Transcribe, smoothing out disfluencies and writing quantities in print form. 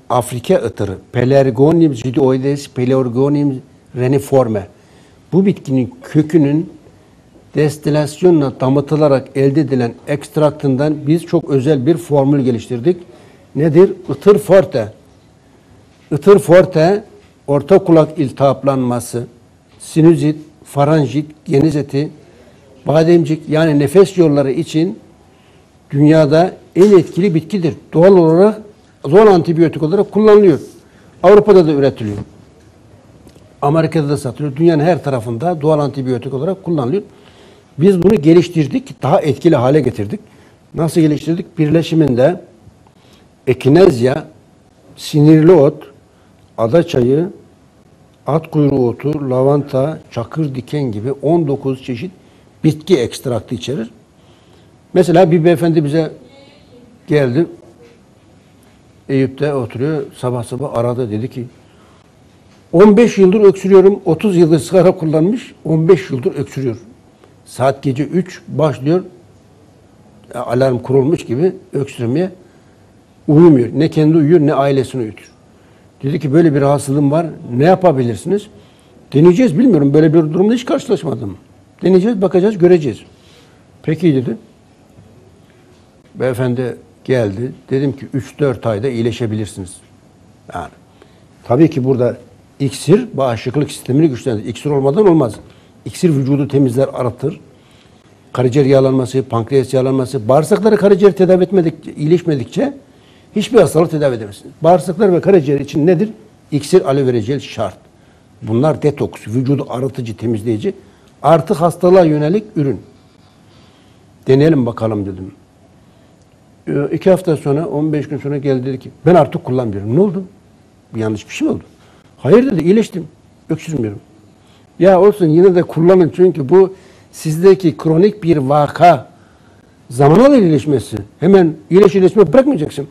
Afrika ıtırı Pelargonium zygioides, Pelargonium reniforme. Bu bitkinin kökünün destilasyonla damıtılarak elde edilen ekstraktından biz çok özel bir formül geliştirdik. Nedir? Itır forte. Itır forte, orta kulak iltihaplanması, sinüzit, faranjit, geniz eti, bademcik yani nefes yolları için dünyada en etkili bitkidir. Doğal olarak doğal antibiyotik olarak kullanılıyor. Avrupa'da da üretiliyor. Amerika'da da satılıyor. Dünyanın her tarafında doğal antibiyotik olarak kullanılıyor. Biz bunu geliştirdik, daha etkili hale getirdik. Nasıl geliştirdik? Birleşiminde ekinezya, sinirli ot, adaçayı, at kuyruğu otu, lavanta, çakır diken gibi 19 çeşit bitki ekstraktı içerir. Mesela bir beyefendi bize geldi. Eyüp'te oturuyor. Sabah sabah aradı. Dedi ki 15 yıldır öksürüyorum. 30 yıldır sigara kullanmış. 15 yıldır öksürüyor. Saat gece 3 başlıyor. Alarm kurulmuş gibi öksürmeye. Uyumuyor. Ne kendi uyuyor ne ailesini uyutuyor. Dedi ki böyle bir rahatsızlığım var. Ne yapabilirsiniz? Deneyeceğiz. Bilmiyorum. Böyle bir durumda hiç karşılaşmadım. Deneyeceğiz, bakacağız, göreceğiz. Peki dedi. Beyefendi geldi. Dedim ki 3-4 ayda iyileşebilirsiniz. Yani tabii ki burada iksir bağışıklık sistemini güçlendirir. İksir olmadan olmaz. İksir vücudu temizler, arıtır. Karaciğer yağlanması, pankreas yağlanması, bağırsakları karaciğer tedavi etmedikçe, iyileşmedikçe hiçbir hastalık tedavi edemezsiniz. Bağırsaklar ve karaciğer için nedir? İksir, aloe vera jel şart. Bunlar detoks, vücudu arıtıcı, temizleyici. Artı hastalığa yönelik ürün. Deneyelim bakalım dedim. 2 hafta sonra, 15 gün sonra geldi dedi ki ben artık kullanmıyorum. Ne oldu? Yanlış bir şey mi oldu? Hayır dedi, iyileştim. Öksürmüyorum. Ya olsun yine de kullanın çünkü bu sizdeki kronik bir vaka zamanla iyileşmesi. Hemen iyileşme bırakmayacaksın.